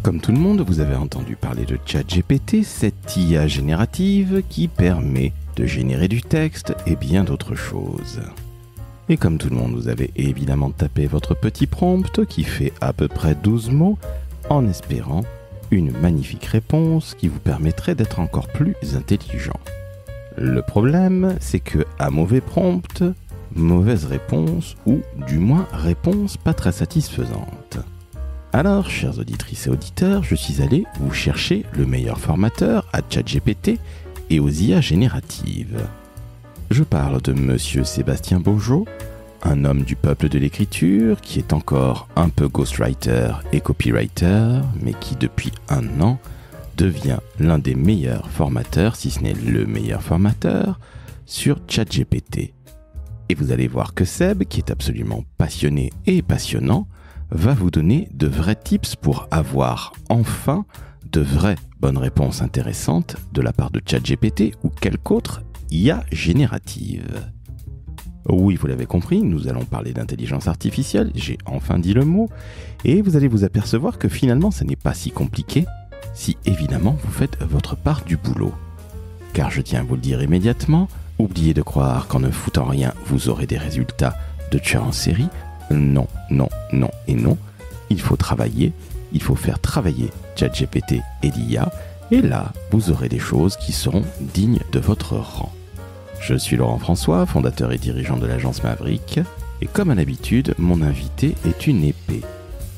Comme tout le monde, vous avez entendu parler de ChatGPT, cette IA générative qui permet de générer du texte et bien d'autres choses. Et comme tout le monde, vous avez évidemment tapé votre petit prompt qui fait à peu près 12 mots en espérant une magnifique réponse qui vous permettrait d'être encore plus intelligent. Le problème, c'est que à mauvais prompt, mauvaise réponse ou du moins réponse pas très satisfaisante. Alors, chères auditrices et auditeurs, je suis allé vous chercher le meilleur formateur à ChatGPT et aux IA génératives. Je parle de Monsieur Sébastien Beaujeau, un homme du peuple de l'écriture qui est encore un peu ghostwriter et copywriter, mais qui depuis 1 an devient l'un des meilleurs formateurs, si ce n'est le meilleur formateur, sur ChatGPT. Et vous allez voir que Seb, qui est absolument passionné et passionnant, va vous donner de vrais tips pour avoir enfin de vraies bonnes réponses intéressantes de la part de ChatGPT ou quelque autre IA générative. Oui, vous l'avez compris, nous allons parler d'intelligence artificielle, j'ai enfin dit le mot, et vous allez vous apercevoir que finalement ce n'est pas si compliqué si évidemment vous faites votre part du boulot. Car je tiens à vous le dire immédiatement, oubliez de croire qu'en ne foutant rien vous aurez des résultats de tueur en série. Non, non, non et non. Il faut travailler, il faut faire travailler ChatGPT et l'IA, et là, vous aurez des choses qui seront dignes de votre rang. Je suis Laurent François, fondateur et dirigeant de l'agence Maverick, et comme à l'habitude, mon invité est une épée.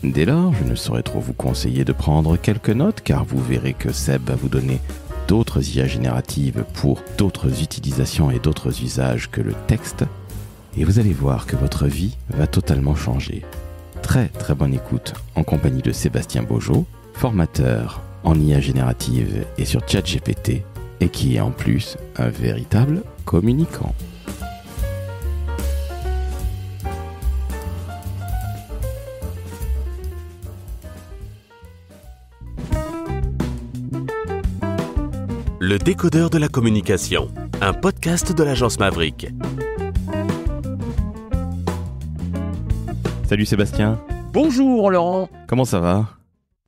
Dès lors, je ne saurais trop vous conseiller de prendre quelques notes, car vous verrez que Seb va vous donner d'autres IA génératives pour d'autres utilisations et d'autres usages que le texte, et vous allez voir que votre vie va totalement changer. Très très bonne écoute en compagnie de Sébastien Beaujeau, formateur en IA générative et sur ChatGPT, et qui est en plus un véritable communicant. Le décodeur de la communication, un podcast de l'agence Maverick. Salut Sébastien. Bonjour Laurent. Comment ça va ?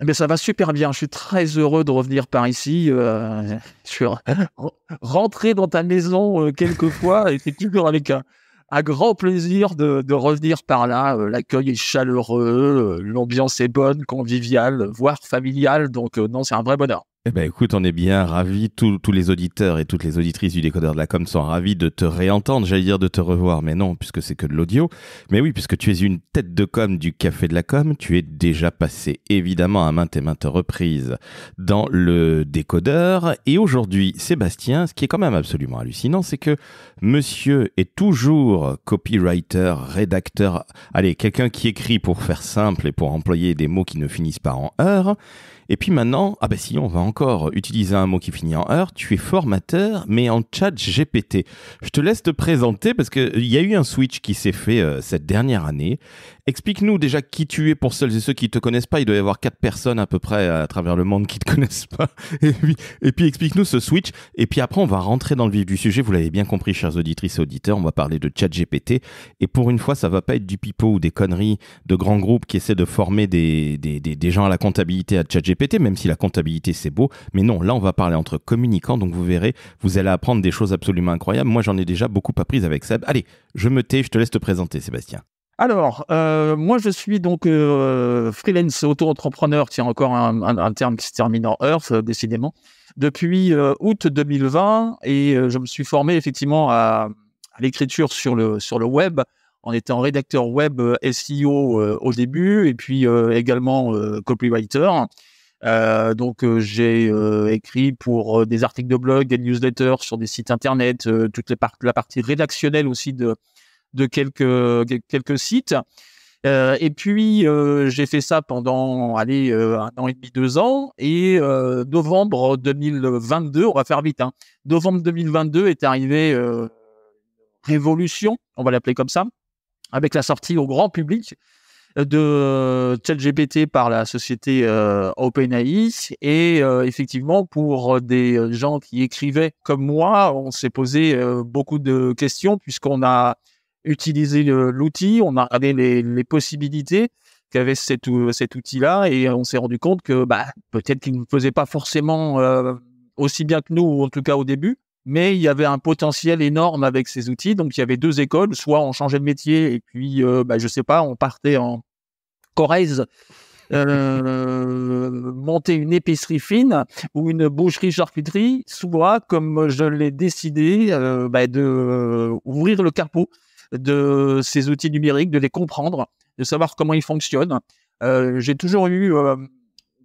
Eh bien, ça va super bien. Je suis très heureux de revenir par ici. Je suis rentré dans ta maison quelques fois et c'est toujours avec un grand plaisir de revenir par là. L'accueil est chaleureux, l'ambiance est bonne, conviviale, voire familiale. Donc non, c'est un vrai bonheur. Eh ben écoute, on est bien ravis, tous les auditeurs et toutes les auditrices du décodeur de la com sont ravis de te réentendre, j'allais dire de te revoir, mais non, puisque c'est que de l'audio. Mais oui, puisque tu es une tête de com du Café de la com, tu es déjà passé évidemment à maintes et maintes reprises dans le décodeur. Et aujourd'hui, Sébastien, ce qui est quand même absolument hallucinant, c'est que monsieur est toujours copywriter, rédacteur, allez, quelqu'un qui écrit pour faire simple et pour employer des mots qui ne finissent pas en heure. Et puis maintenant, ah ben si, on va encore utiliser un mot qui finit en heure, tu es formateur, mais en ChatGPT. Je te laisse te présenter parce qu'il y a eu un switch qui s'est fait cette dernière année. Explique-nous déjà qui tu es pour celles et ceux qui ne te connaissent pas. Il doit y avoir 4 personnes à peu près à travers le monde qui ne te connaissent pas. Et puis explique-nous ce switch. Et puis après, on va rentrer dans le vif du sujet. Vous l'avez bien compris, chers auditrices et auditeurs, on va parler de ChatGPT. Et pour une fois, ça ne va pas être du pipeau ou des conneries de grands groupes qui essaient de former des gens à la comptabilité à ChatGPT, même si la comptabilité, c'est beau. Mais non, là, on va parler entre communicants. Donc vous verrez, vous allez apprendre des choses absolument incroyables. Moi, j'en ai déjà beaucoup appris avec Seb. Allez, je me tais, je te laisse te présenter, Sébastien. Alors, moi, je suis donc freelance auto-entrepreneur, tiens, encore un terme qui se termine en heure, décidément, depuis août 2020, et je me suis formé effectivement à l'écriture sur le web, en étant rédacteur web SEO au début, et puis également copywriter. Donc, j'ai écrit pour des articles de blog, des newsletters sur des sites internet, toute la partie rédactionnelle aussi de quelques sites. Et puis, j'ai fait ça pendant, 1 an et demi, 2 ans. Et novembre 2022, on va faire vite, hein. Novembre 2022 est arrivé révolution, on va l'appeler comme ça, avec la sortie au grand public de ChatGPT par la société OpenAI. Et effectivement, pour des gens qui écrivaient comme moi, on s'est posé beaucoup de questions puisqu'on a utilisé l'outil, on a regardé les possibilités avait cet outil-là, et on s'est rendu compte que peut-être qu'il ne faisait pas forcément aussi bien que nous, ou en tout cas au début, mais il y avait un potentiel énorme avec ces outils. Donc il y avait 2 écoles, soit on changeait de métier et puis je sais pas, on partait en Corrèze, monter une épicerie fine ou une boucherie-charcuterie, soit, comme je l'ai décidé, de ouvrir le capot de ces outils numériques, de les comprendre, de savoir comment ils fonctionnent. J'ai toujours eu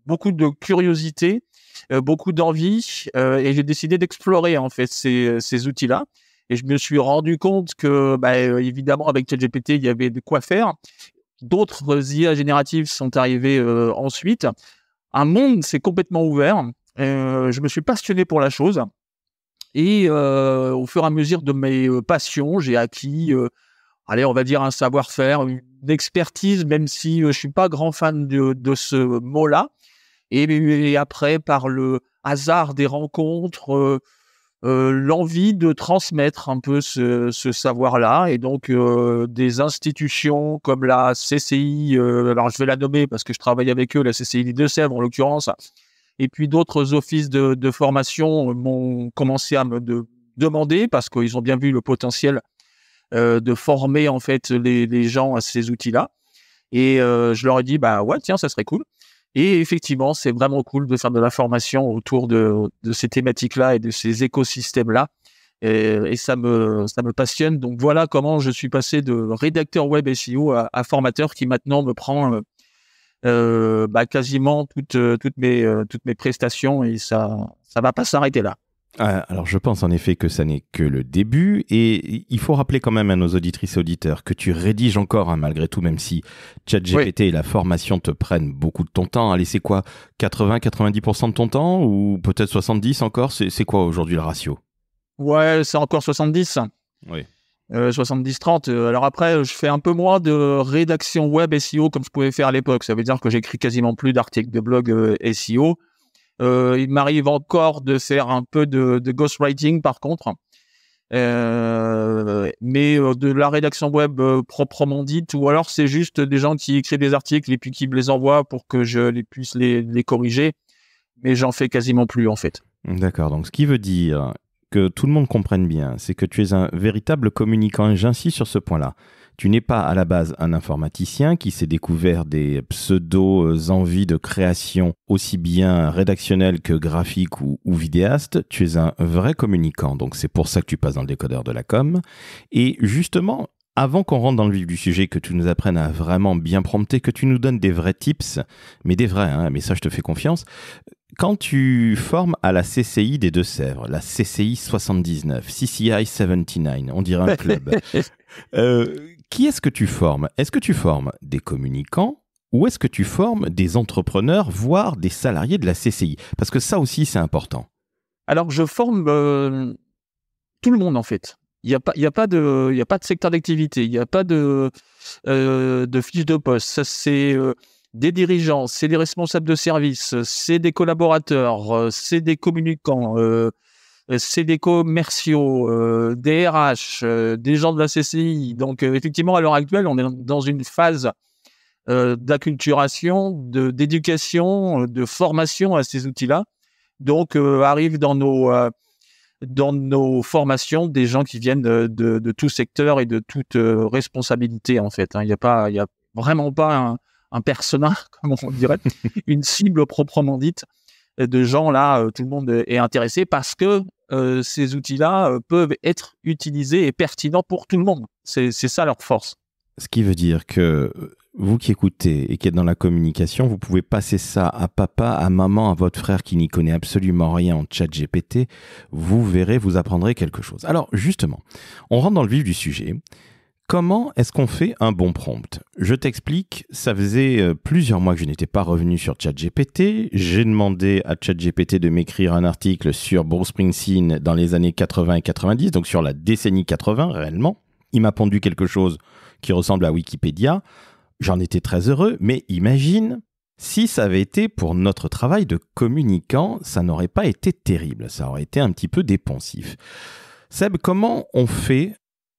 beaucoup de curiosité, beaucoup d'envie, et j'ai décidé d'explorer en fait ces outils-là. Et je me suis rendu compte que, évidemment, avec ChatGPT, il y avait de quoi faire. D'autres IA génératives sont arrivées ensuite. Un monde s'est complètement ouvert. Je me suis passionné pour la chose. Et au fur et à mesure de mes passions, j'ai acquis, on va dire un savoir-faire, une expertise, même si je suis pas grand fan de ce mot-là. Et après, par le hasard des rencontres, l'envie de transmettre un peu ce savoir-là, et donc des institutions comme la CCI, alors je vais la nommer parce que je travaille avec eux, la CCI des Deux-Sèvres en l'occurrence, et puis d'autres offices de formation m'ont commencé à me demander, parce qu'ils ont bien vu le potentiel de former en fait les gens à ces outils-là, et je leur ai dit ouais, tiens, ça serait cool. Et effectivement, c'est vraiment cool de faire de la formation autour de ces thématiques-là et de ces écosystèmes-là. Et ça me passionne. Donc voilà comment je suis passé de rédacteur web SEO à formateur, qui maintenant me prend quasiment toutes mes prestations, et ça va pas s'arrêter là. Alors, je pense en effet que ça n'est que le début, et il faut rappeler quand même à nos auditrices et auditeurs que tu rédiges encore, malgré tout, même si ChatGPT et la formation te prennent beaucoup de ton temps. Allez, c'est quoi, 80-90% de ton temps, ou peut-être 70 encore? C'est quoi aujourd'hui le ratio? Ouais, c'est encore 70. Oui. 70-30. Alors après, je fais un peu moins de rédaction web SEO comme je pouvais faire à l'époque. Ça veut dire que j'écris quasiment plus d'articles de blog SEO. Il m'arrive encore de faire un peu de ghostwriting par contre, mais de la rédaction web proprement dite, ou alors c'est juste des gens qui écrivent des articles et puis qui me les envoient pour que je puisse les corriger, mais j'en fais quasiment plus en fait. D'accord, donc ce qui veut dire que tout le monde comprenne bien, c'est que tu es un véritable communicant, et j'insiste sur ce point-là. Tu n'es pas à la base un informaticien qui s'est découvert des pseudo-envies de création aussi bien rédactionnelles que graphiques ou vidéastes. Tu es un vrai communicant, donc c'est pour ça que tu passes dans le décodeur de la com. Et justement, avant qu'on rentre dans le vif du sujet, que tu nous apprennes à vraiment bien prompter, que tu nous donnes des vrais tips, mais des vrais, mais ça je te fais confiance. Quand tu formes à la CCI des Deux-Sèvres, la CCI 79, CCI 79, on dirait un club, qui est-ce que tu formes? Est-ce que tu formes des communicants, ou est-ce que tu formes des entrepreneurs, voire des salariés de la CCI? Parce que ça aussi, c'est important. Alors, je forme tout le monde en fait. Il y a pas de secteur d'activité, il n'y a pas de fiche de poste. Ça, c'est des dirigeants, c'est des responsables de service, c'est des collaborateurs, c'est des communicants, c'est des commerciaux, des RH, des gens de la CCI. Donc, effectivement, à l'heure actuelle, on est dans une phase d'acculturation, d'éducation, de formation à ces outils-là. Donc, arrivent dans nos formations des gens qui viennent de tout secteur et de toute responsabilité, en fait. Il y a vraiment pas un persona, comme on dirait, une cible proprement dite de gens là. Tout le monde est intéressé parce que ces outils-là peuvent être utilisés et pertinents pour tout le monde. C'est ça leur force. Ce qui veut dire que vous qui écoutez et qui êtes dans la communication, vous pouvez passer ça à papa, à maman, à votre frère qui n'y connaît absolument rien en ChatGPT. Vous verrez, vous apprendrez quelque chose. Alors justement, on rentre dans le vif du sujet. Comment est-ce qu'on fait un bon prompt? Je t'explique, ça faisait plusieurs mois que je n'étais pas revenu sur ChatGPT. J'ai demandé à ChatGPT de m'écrire un article sur Bruce Springsteen dans les années 80 et 90, donc sur la décennie 80 réellement. Il m'a pondu quelque chose qui ressemble à Wikipédia. J'en étais très heureux, mais imagine, si ça avait été pour notre travail de communicant, ça n'aurait pas été terrible, ça aurait été un petit peu dépensif. Seb, comment on fait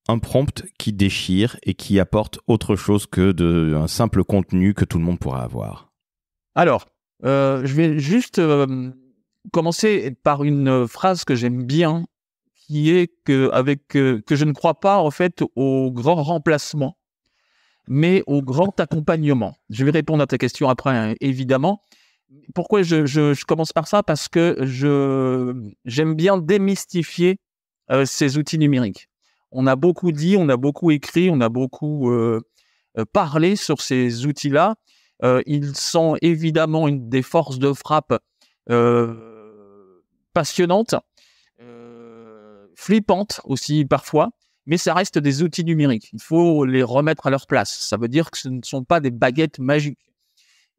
un prompt qui déchire et qui apporte autre chose que un simple contenu que tout le monde pourra avoir? Alors, je vais juste commencer par une phrase que j'aime bien, qui est que je ne crois pas en fait au grand remplacement, mais au grand accompagnement. Je vais répondre à ta question après, hein, évidemment. Pourquoi je commence par ça? Parce que j'aime bien démystifier ces outils numériques. On a beaucoup dit, on a beaucoup écrit, on a beaucoup parlé sur ces outils-là. Ils sont évidemment une des forces de frappe passionnantes, flippantes aussi parfois, mais ça reste des outils numériques. Il faut les remettre à leur place. Ça veut dire que ce ne sont pas des baguettes magiques.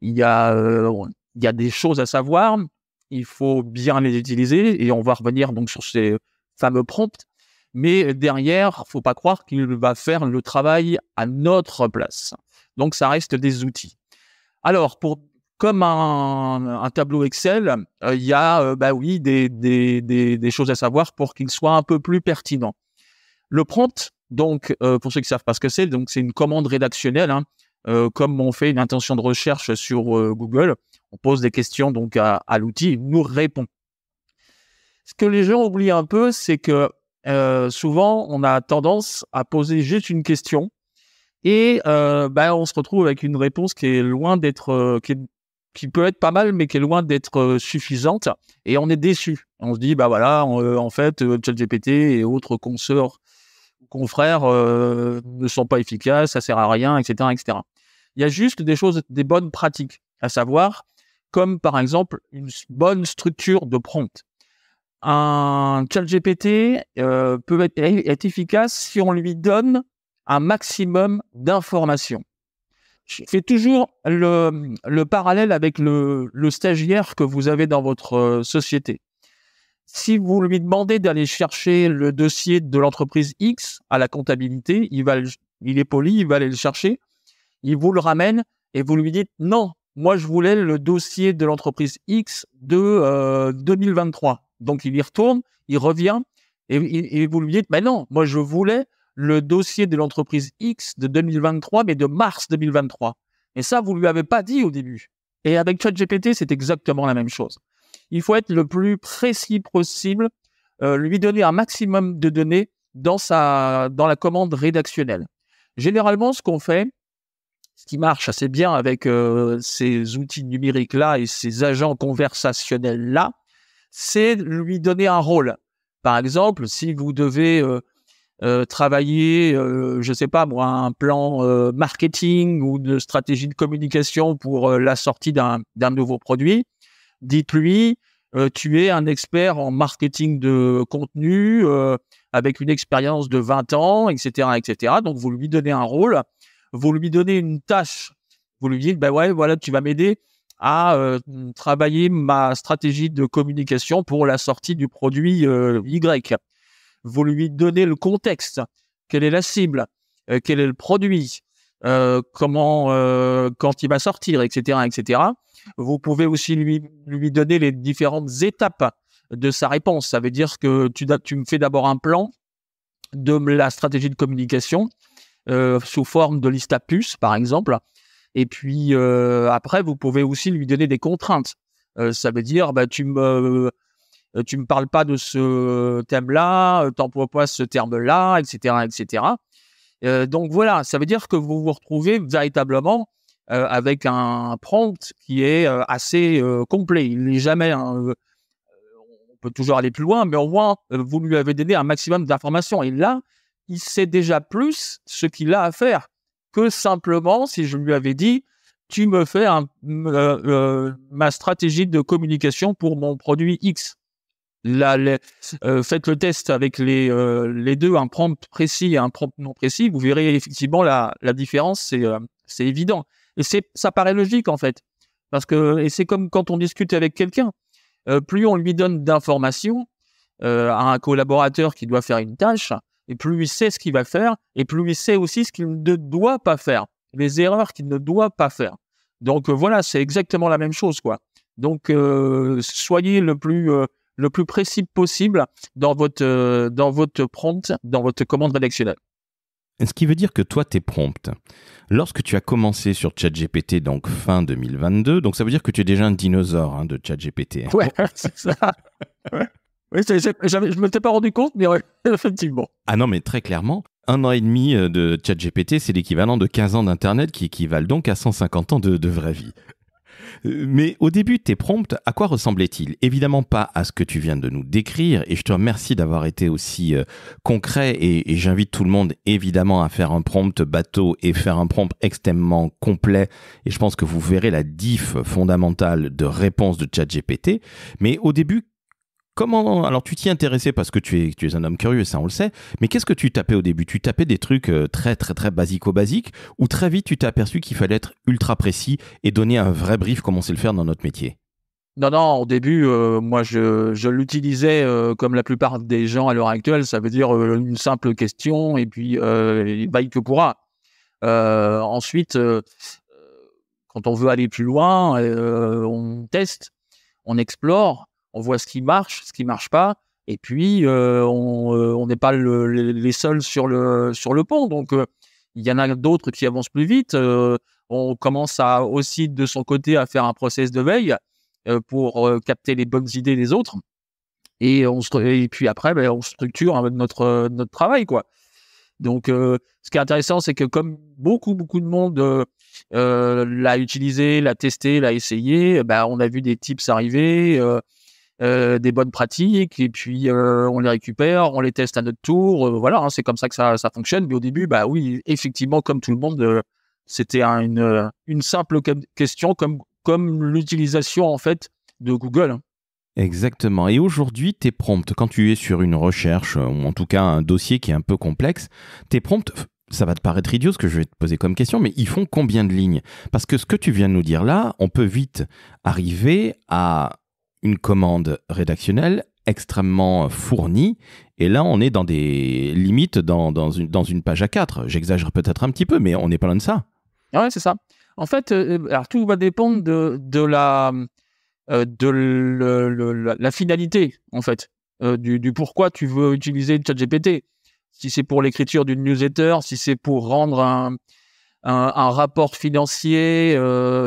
Il y a des choses à savoir. Il faut bien les utiliser et on va revenir donc sur ces fameux prompts. Mais derrière, faut pas croire qu'il va faire le travail à notre place. Donc, ça reste des outils. Alors, comme un tableau Excel, il y a des choses à savoir pour qu'il soit un peu plus pertinent. Le prompt, donc, pour ceux qui savent pas ce que c'est, donc c'est une commande rédactionnelle, hein, comme on fait une intention de recherche sur Google. On pose des questions donc à l'outil, il nous répond. Ce que les gens oublient un peu, c'est que souvent, on a tendance à poser juste une question et on se retrouve avec une réponse qui est loin d'être, qui peut être pas mal, mais qui est loin d'être suffisante. Et on est déçu. On se dit, en fait, ChatGPT et autres consorts, confrères ne sont pas efficaces, ça sert à rien, etc., etc. Il y a juste des bonnes pratiques à savoir, comme par exemple une bonne structure de prompt. Un ChatGPT peut être efficace si on lui donne un maximum d'informations. Je fais toujours le parallèle avec le stagiaire que vous avez dans votre société. Si vous lui demandez d'aller chercher le dossier de l'entreprise X à la comptabilité, il est poli, il va aller le chercher, il vous le ramène et vous lui dites « Non, moi je voulais le dossier de l'entreprise X de 2023 ». Donc, il y retourne, il revient et vous lui dites « Mais non, moi je voulais le dossier de l'entreprise X de 2023, mais de mars 2023 ». Et ça, vous ne lui avez pas dit au début. Et avec ChatGPT, c'est exactement la même chose. Il faut être le plus précis possible, lui donner un maximum de données dans la commande rédactionnelle. Généralement, ce qu'on fait, ce qui marche assez bien avec ces outils numériques-là et ces agents conversationnels-là, c'est lui donner un rôle. Par exemple, si vous devez travailler, je sais pas moi, un plan marketing ou de stratégie de communication pour la sortie d'un nouveau produit, dites-lui, tu es un expert en marketing de contenu avec une expérience de 20 ans, etc., etc. Donc, vous lui donnez un rôle, vous lui donnez une tâche, vous lui dites, tu vas m'aider à travailler ma stratégie de communication pour la sortie du produit Y. Vous lui donnez le contexte, quelle est la cible, quel est le produit, comment, quand il va sortir, etc., etc. Vous pouvez aussi lui donner les différentes étapes de sa réponse. Ça veut dire que tu me fais d'abord un plan de la stratégie de communication sous forme de liste à puces, par exemple. Et puis, après, vous pouvez aussi lui donner des contraintes. Ça veut dire, tu me parles pas de ce thème-là, t'emploies pas ce terme-là, etc., etc. Donc voilà, ça veut dire que vous vous retrouvez véritablement avec un prompt qui est assez complet. Il n'est jamais, on peut toujours aller plus loin, mais au moins vous lui avez donné un maximum d'informations. Et là, il sait déjà plus ce qu'il a à faire que simplement si je lui avais dit tu me fais ma stratégie de communication pour mon produit X. Là, faites le test avec les deux, un prompt précis et un prompt non précis, vous verrez effectivement la différence, c'est évident. Et ça paraît logique en fait, et c'est comme quand on discute avec quelqu'un, plus on lui donne d'informations à un collaborateur qui doit faire une tâche, et plus il sait ce qu'il va faire, et plus il sait aussi ce qu'il ne doit pas faire, les erreurs qu'il ne doit pas faire. Donc voilà, c'est exactement la même chose, quoi. Donc soyez le plus précis possible dans votre prompt, dans votre commande rédactionnelle. Ce qui veut dire que toi, tes prompts, lorsque tu as commencé sur ChatGPT, donc fin 2022, donc ça veut dire que tu es déjà un dinosaure de ChatGPT. Ouais, c'est ça. Ouais. Oui, je ne m'étais pas rendu compte, mais ouais, effectivement. Ah non, mais très clairement, 1 an et demi de ChatGPT, c'est l'équivalent de 15 ans d'Internet qui équivalent donc à 150 ans de vraie vie. Mais au début, tes prompts, à quoi ressemblaient-ils? Évidemment pas à ce que tu viens de nous décrire, et je te remercie d'avoir été aussi concret, et j'invite tout le monde évidemment à faire un prompt bateau et faire un prompt extrêmement complet, et je pense que vous verrez la diff fondamentale de réponse de ChatGPT. Mais au début, alors tu t'y intéressais parce que tu es un homme curieux, ça on le sait, mais qu'est-ce que tu tapais au début? Tu tapais des trucs très très très basico-basiques, ou très vite tu t'es aperçu qu'il fallait être ultra précis et donner un vrai brief comme on sait le faire dans notre métier? Non, au début, moi, je l'utilisais comme la plupart des gens à l'heure actuelle, ça veut dire une simple question et puis vaille que pourra. Ensuite, quand on veut aller plus loin, on teste, on explore, on voit ce qui marche pas, et puis on n'est pas les seuls sur le pont. Donc, il y en a d'autres qui avancent plus vite. On commence aussi, de son côté, à faire un process de veille pour capter les bonnes idées des autres. Et puis après, on structure notre travail, quoi. Donc, ce qui est intéressant, c'est que comme beaucoup de monde l'a utilisé, l'a testé, l'a essayé, on a vu des tips arriver, des bonnes pratiques, et puis on les récupère, on les teste à notre tour. Voilà, c'est comme ça que ça fonctionne. Mais au début, oui, effectivement, comme tout le monde, c'était une simple question, comme l'utilisation en fait de Google. Exactement. Et aujourd'hui, tes prompts, quand tu es sur une recherche, ou en tout cas un dossier qui est un peu complexe, tes prompts, ça va te paraître idiot ce que je vais te poser comme question, mais ils font combien de lignes? Parce que ce que tu viens de nous dire là, on peut vite arriver à une commande rédactionnelle extrêmement fournie, et là on est dans des limites dans une page A4. J'exagère peut-être un petit peu, mais on n'est pas loin de ça. Ouais, c'est ça. En fait, alors tout va dépendre de la finalité, en fait, du pourquoi tu veux utiliser ChatGPT. Si c'est pour l'écriture d'une newsletter, si c'est pour rendre un rapport financier,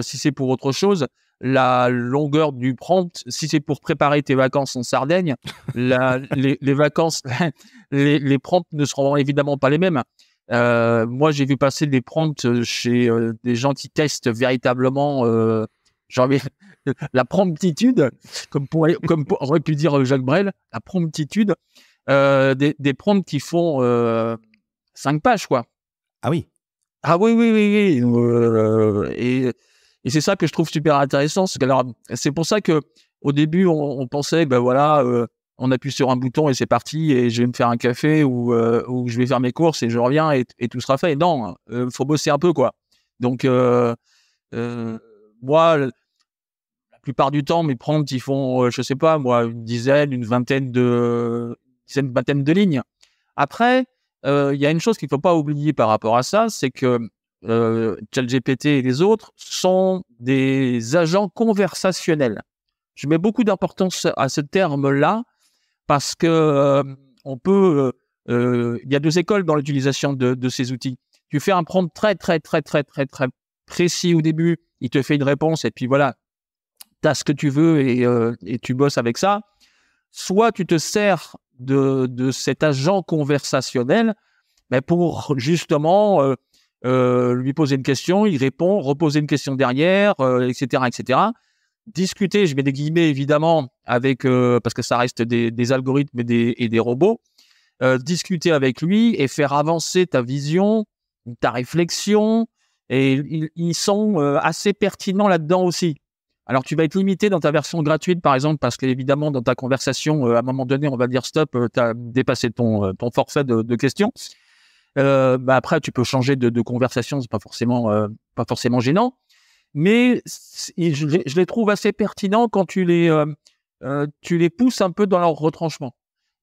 si c'est pour autre chose, la longueur du prompt, si c'est pour préparer tes vacances en Sardaigne, les vacances, les prompts ne seront évidemment pas les mêmes. Moi, j'ai vu passer des prompts chez des gens qui testent véritablement la promptitude, comme aurait pu dire Jacques Brel, la promptitude, des prompts qui font 5 pages, quoi. Ah oui. Ah oui. Et c'est ça que je trouve super intéressant. C'est pour ça que au début, on pensait, on appuie sur un bouton et c'est parti, et je vais me faire un café ou je vais faire mes courses et je reviens et tout sera fait. Non, faut bosser un peu, quoi. Donc, moi, la plupart du temps, mes prompts, ils font, je sais pas, moi, une vingtaine de lignes. Après, il y a une chose qu'il faut pas oublier par rapport à ça, c'est que ChatGPT et les autres sont des agents conversationnels. Je mets beaucoup d'importance à ce terme-là parce que on peut. Il y a 2 écoles dans l'utilisation de ces outils. Tu fais un prompt très précis au début, il te fait une réponse et puis voilà, tu as ce que tu veux et tu bosses avec ça. Soit tu te sers de cet agent conversationnel pour justement lui poser une question, il répond, reposer une question derrière, etc. Discuter, je mets des guillemets évidemment, avec parce que ça reste des algorithmes et des robots. Discuter avec lui et faire avancer ta vision, ta réflexion, et ils sont assez pertinents là-dedans aussi. Alors, tu vas être limité dans ta version gratuite, par exemple, parce qu'évidemment, dans ta conversation, à un moment donné, on va dire stop, tu as dépassé ton forfait de questions. Après, tu peux changer de conversation, c'est pas forcément gênant. Mais je les trouve assez pertinents quand tu les pousses un peu dans leur retranchement.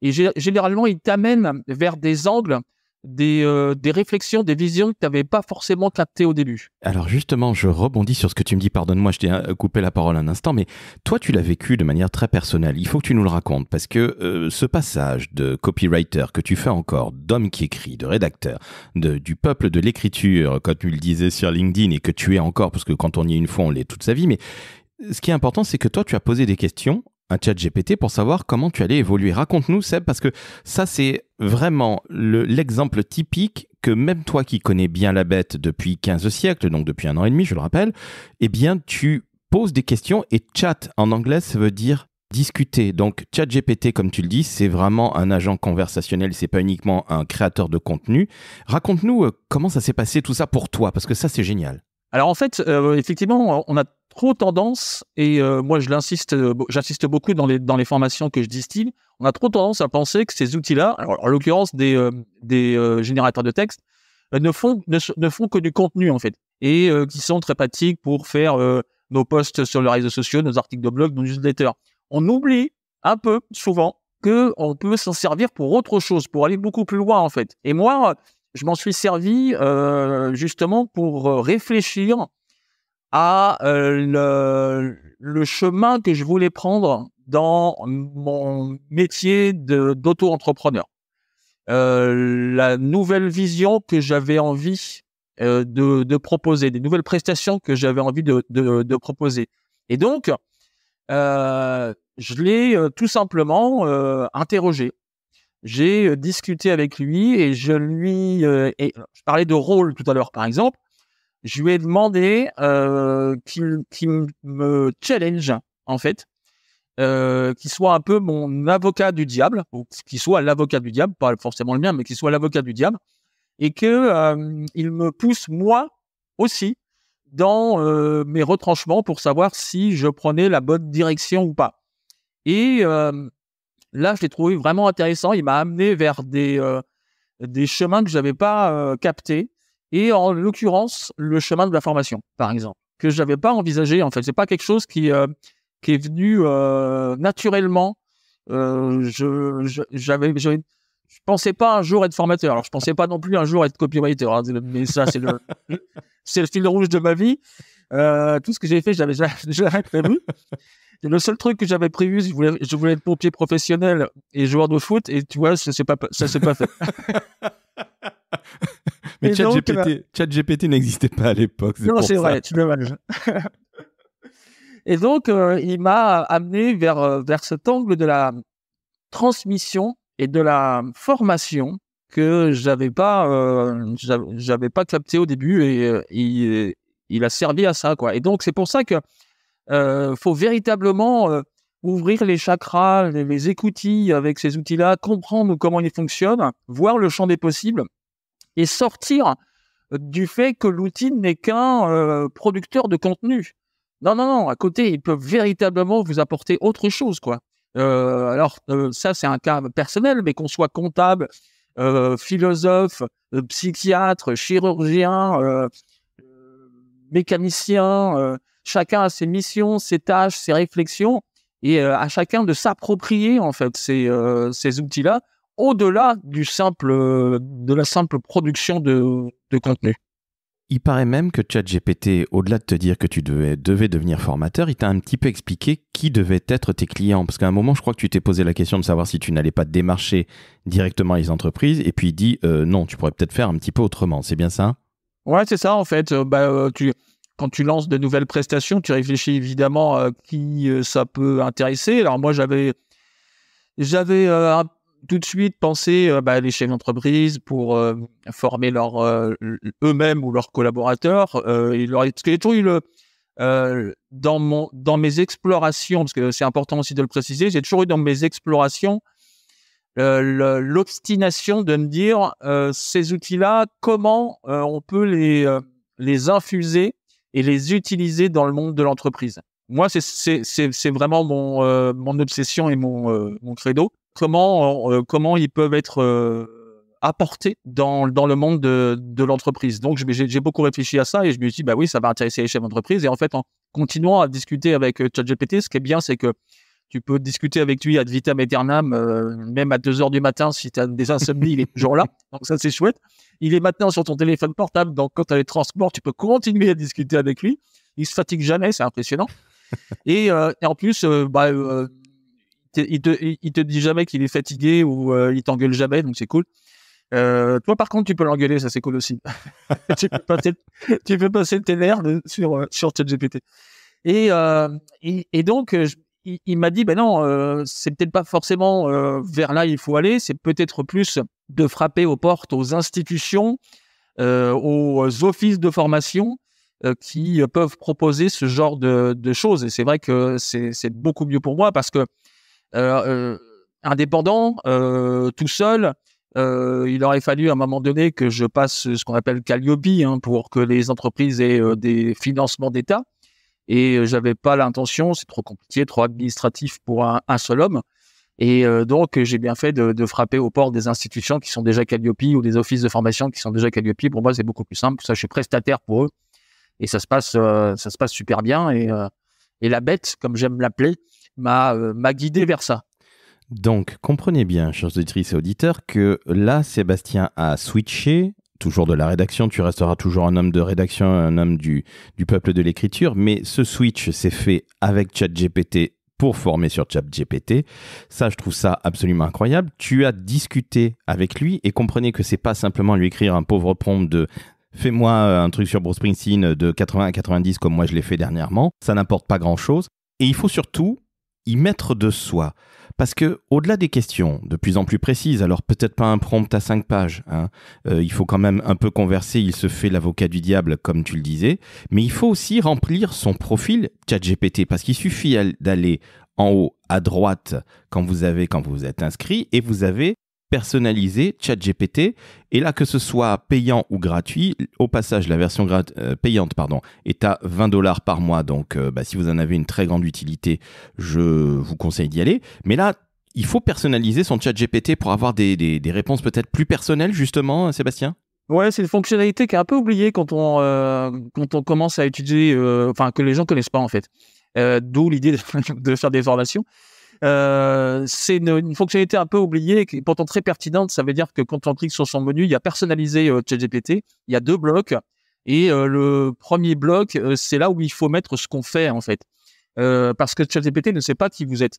Et généralement, ils t'amènent vers des angles des réflexions, des visions que tu n'avais pas forcément captées au début. Alors justement, je rebondis sur ce que tu me dis. Pardonne-moi, je t'ai coupé la parole un instant, mais toi, tu l'as vécu de manière très personnelle. Il faut que tu nous le racontes parce que ce passage de copywriter que tu fais encore, d'homme qui écrit, de rédacteur, du peuple de l'écriture, comme tu le disais sur LinkedIn et que tu es encore, parce que quand on y est une fois, on l'est toute sa vie. Mais ce qui est important, c'est que toi, tu as posé des questions à ChatGPT pour savoir comment tu allais évoluer. Raconte-nous, Seb, parce que ça, c'est vraiment l'exemple typique que même toi qui connais bien la bête depuis 15 siècles, donc depuis 1 an et demi, je le rappelle, eh bien, tu poses des questions et chat, en anglais, ça veut dire discuter. Donc, ChatGPT, comme tu le dis, c'est vraiment un agent conversationnel, c'est pas uniquement un créateur de contenu. Raconte-nous comment ça s'est passé tout ça pour toi, parce que ça, c'est génial. Alors en fait, effectivement, on a trop tendance, et moi j'insiste beaucoup dans les formations que je distille, on a trop tendance à penser que ces outils-là, alors en l'occurrence des générateurs de texte, ne font que du contenu en fait, et qui sont très pratiques pour faire nos posts sur les réseaux sociaux, nos articles de blog, nos newsletters. On oublie un peu souvent qu'on peut s'en servir pour autre chose, pour aller beaucoup plus loin en fait. Et moi, je m'en suis servi justement pour réfléchir à le chemin que je voulais prendre dans mon métier d'auto-entrepreneur. La nouvelle vision que j'avais envie de proposer, des nouvelles prestations que j'avais envie de proposer. Et donc, je l'ai tout simplement interrogé. J'ai discuté avec lui et je je parlais de rôle tout à l'heure, par exemple. Je lui ai demandé qu'il me challenge, en fait, qu'il soit un peu mon avocat du diable, ou qu'il soit l'avocat du diable, pas forcément le mien, mais qu'il soit l'avocat du diable, et que il me pousse, moi aussi, dans mes retranchements pour savoir si je prenais la bonne direction ou pas. Et là, je l'ai trouvé vraiment intéressant. Il m'a amené vers des chemins que je n'avais pas captés. Et en l'occurrence, le chemin de la formation, par exemple, que je n'avais pas envisagé. En fait, c'est pas quelque chose qui est venu naturellement. Je pensais pas un jour être formateur. Alors, je pensais pas non plus un jour être copywriter. Hein, mais ça, c'est le fil rouge de ma vie. Tout ce que j'ai fait, je l'avais prévu. Le seul truc que j'avais prévu, je voulais être pompier professionnel et joueur de foot. Et tu vois, ça s'est pas fait. Mais ChatGPT n'existait pas à l'époque. Non, c'est vrai, tu le manges. Et donc, il m'a amené vers cet angle de la transmission et de la formation que j'avais pas capté au début, et il a servi à ça, quoi. Et donc, c'est pour ça que faut véritablement ouvrir les chakras, les écoutilles avec ces outils-là, comprendre comment ils fonctionnent, voir le champ des possibles, et sortir du fait que l'outil n'est qu'un producteur de contenu. Non, à côté, ils peuvent véritablement vous apporter autre chose, quoi. Alors, ça, c'est un cas personnel, mais qu'on soit comptable, philosophe, psychiatre, chirurgien, mécanicien, chacun a ses missions, ses tâches, ses réflexions, et à chacun de s'approprier, en fait, ces outils-là, au-delà de la simple production de contenu. Il paraît même que ChatGPT, au-delà de te dire que tu devais devenir formateur, il t'a un petit peu expliqué qui devaient être tes clients. Parce qu'à un moment, je crois que tu t'es posé la question de savoir si tu n'allais pas démarcher directement les entreprises. Et puis il dit non, tu pourrais peut-être faire un petit peu autrement. C'est bien ça ? Ouais, c'est ça en fait. Quand tu lances de nouvelles prestations, tu réfléchis évidemment à qui ça peut intéresser. Alors moi, j'avais tout de suite pensé les chefs d'entreprise pour former eux-mêmes ou leurs collaborateurs. Parce qu'il y a toujours eu dans mes explorations, parce que c'est important aussi de le préciser, j'ai toujours eu dans mes explorations l'obstination de me dire ces outils-là, comment on peut les infuser et les utiliser dans le monde de l'entreprise. Moi, c'est vraiment mon obsession et mon credo. Comment ils peuvent être apportés dans le monde de l'entreprise. Donc, j'ai beaucoup réfléchi à ça et je me suis dit, oui, ça va intéresser les chefs d'entreprise. Et en fait, en continuant à discuter avec ChatGPT, ce qui est bien, c'est que Tu peux discuter avec lui ad vitam aeternam, même à 2 heures du matin, si tu as des insomnies, il est toujours là. Donc ça, c'est chouette. Il est maintenant sur ton téléphone portable, donc quand tu as les transports, tu peux continuer à discuter avec lui. Il se fatigue jamais, c'est impressionnant. Et en plus, il te dit jamais qu'il est fatigué ou il t'engueule jamais, donc c'est cool. Toi, par contre, tu peux l'engueuler, ça c'est cool aussi. tu peux passer tes nerfs sur ChatGPT. Et donc, il m'a dit, ben non, c'est peut-être pas forcément vers là il faut aller, c'est peut-être plus de frapper aux portes, aux institutions, aux offices de formation qui peuvent proposer ce genre de choses. Et c'est vrai que c'est beaucoup mieux pour moi parce que indépendant, tout seul, il aurait fallu à un moment donné que je passe ce qu'on appelle Calliope pour que les entreprises aient des financements d'État. Et j'avais pas l'intention, c'est trop compliqué, trop administratif pour un seul homme. Et donc, j'ai bien fait de frapper aux portes des institutions qui sont déjà Calliope ou des offices de formation qui sont déjà Calliope. Pour moi, c'est beaucoup plus simple. Ça, je suis prestataire pour eux. Et ça se passe super bien. Et la bête, comme j'aime l'appeler, m'a guidé vers ça. Donc, comprenez bien, chers auditrices et auditeurs, que là, Sébastien a switché. Toujours de la rédaction, tu resteras toujours un homme de rédaction, un homme du peuple de l'écriture, mais ce switch s'est fait avec ChatGPT pour former sur ChatGPT. Ça, je trouve ça absolument incroyable. Tu as discuté avec lui et comprenez que c'est pas simplement lui écrire un pauvre prompt de « fais-moi un truc sur Bruce Springsteen de 80 à 90 comme moi je l'ai fait dernièrement ». Ça n'importe pas grand-chose. Et il faut surtout y mettre de soi. Parce que, au-delà des questions de plus en plus précises, alors peut-être pas un prompt à 5 pages, il faut quand même un peu converser, il se fait l'avocat du diable, comme tu le disais, mais il faut aussi remplir son profil ChatGPT, parce qu'il suffit d'aller en haut à droite quand vous vous êtes inscrit, et vous avez personnalisé ChatGPT, et là que ce soit payant ou gratuit, au passage la version payante est à $20 par mois, donc si vous en avez une très grande utilité, je vous conseille d'y aller, mais là il faut personnaliser son ChatGPT pour avoir des réponses peut-être plus personnelles justement, Sébastien. Ouais, c'est une fonctionnalité qui est un peu oubliée quand on commence à utiliser, que les gens connaissent pas en fait, d'où l'idée de faire des formations. C'est une fonctionnalité un peu oubliée qui est pourtant très pertinente. Ça veut dire que quand on clique sur son menu, il y a personnalisé ChatGPT. Il y a 2 blocs et le premier bloc, c'est là où il faut mettre ce qu'on fait en fait, parce que ChatGPT ne sait pas qui vous êtes.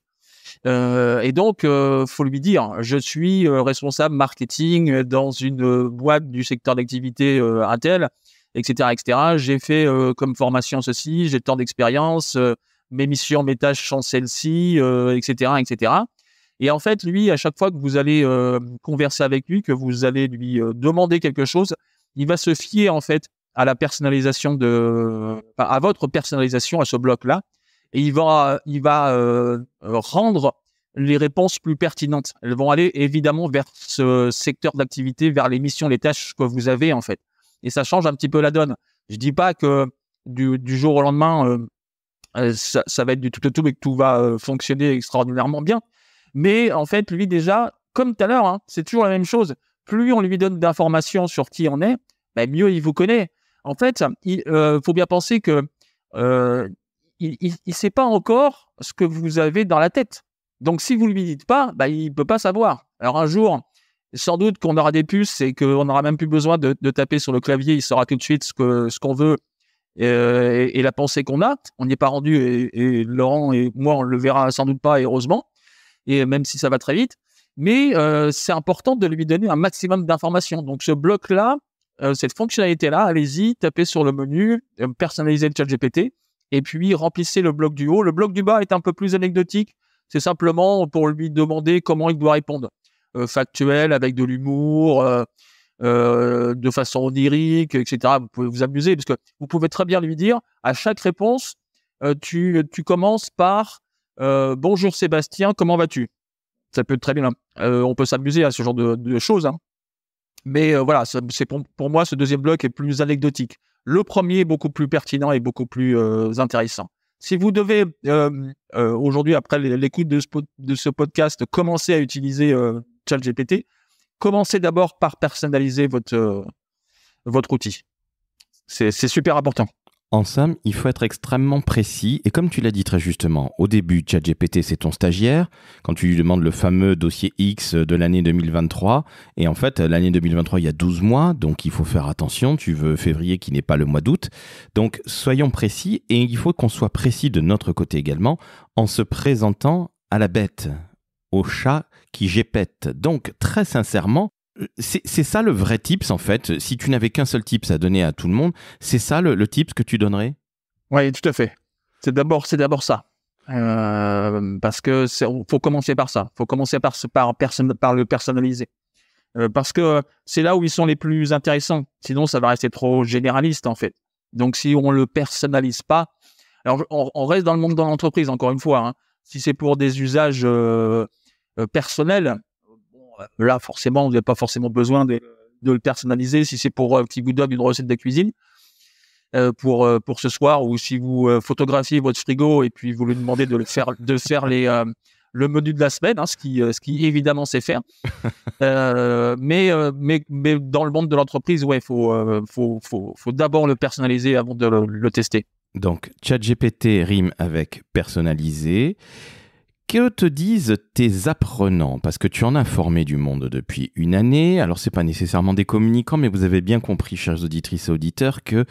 Et donc, faut lui dire, je suis responsable marketing dans une boîte du secteur d'activité Intel, etc., etc. J'ai fait comme formation ceci, j'ai tant d'expérience. Mes missions, mes tâches sont celles-ci, etc., etc. Et en fait, lui, à chaque fois que vous allez converser avec lui, que vous allez lui demander quelque chose, il va se fier en fait à la personnalisation à votre personnalisation à ce bloc-là, et il va rendre les réponses plus pertinentes. Elles vont aller évidemment vers ce secteur d'activité, vers les missions, les tâches que vous avez en fait. Et ça change un petit peu la donne. Je dis pas que du jour au lendemain ça va être du tout au tout et que tout va fonctionner extraordinairement bien. Mais en fait, lui déjà, comme tout à l'heure, c'est toujours la même chose. Plus on lui donne d'informations sur qui on est, mieux il vous connaît. En fait, il faut bien penser que il sait pas encore ce que vous avez dans la tête. Donc, si vous lui dites pas, il peut pas savoir. Alors un jour, sans doute qu'on aura des puces et qu'on n'aura même plus besoin de taper sur le clavier. Il saura tout de suite ce qu'on veut. Et la pensée qu'on a, on n'y est pas rendu et Laurent et moi on le verra sans doute pas, heureusement, et même si ça va très vite, mais c'est important de lui donner un maximum d'informations. Donc ce bloc-là, cette fonctionnalité-là, allez-y, tapez sur le menu, personnalisez le ChatGPT, et puis remplissez le bloc du haut. Le bloc du bas est un peu plus anecdotique, c'est simplement pour lui demander comment il doit répondre, factuel, avec de l'humour, de façon onirique, etc. Vous pouvez vous amuser parce que vous pouvez très bien lui dire à chaque réponse, tu commences par bonjour Sébastien, comment vas-tu? Ça peut être très bien. On peut s'amuser à ce genre de choses. Mais voilà, c'est pour moi, ce deuxième bloc est plus anecdotique. Le premier est beaucoup plus pertinent et beaucoup plus intéressant. Si vous devez aujourd'hui, après l'écoute de ce podcast, commencer à utiliser ChatGPT, commencez d'abord par personnaliser votre outil. C'est super important. En somme, il faut être extrêmement précis. Et comme tu l'as dit très justement, au début, ChatGPT, c'est ton stagiaire. Quand tu lui demandes le fameux dossier X de l'année 2023, et en fait, l'année 2023, il y a 12 mois, donc il faut faire attention. Tu veux février qui n'est pas le mois d'août. Donc, soyons précis. Et il faut qu'on soit précis de notre côté également, en se présentant à la bête, au chat qui gépette. Donc, très sincèrement, c'est ça le vrai tips en fait. Si tu n'avais qu'un seul tips à donner à tout le monde, c'est ça le tips que tu donnerais? Oui, tout à fait. C'est d'abord ça. Parce que faut commencer par ça. Faut commencer par le personnaliser. Parce que c'est là où ils sont les plus intéressants. Sinon, ça va rester trop généraliste en fait. Donc, si on le personnalise pas, alors on reste dans le monde de l'entreprise encore une fois. Hein. Si c'est pour des usages personnels. Là, forcément, vous n'avez pas forcément besoin de le personnaliser. Si c'est pour qu'il vous donne une recette de cuisine pour ce soir, ou si vous photographiez votre frigo et puis vous lui demandez de faire le menu de la semaine, hein, ce qui évidemment sait faire. Mais dans le monde de l'entreprise, ouais, faut d'abord le personnaliser avant de le tester. Donc, ChatGPT rime avec personnalisé. Que te disent tes apprenants? Parce que tu en as formé du monde depuis une année. Alors, c'est pas nécessairement des communicants, mais vous avez bien compris, chers auditrices et auditeurs, que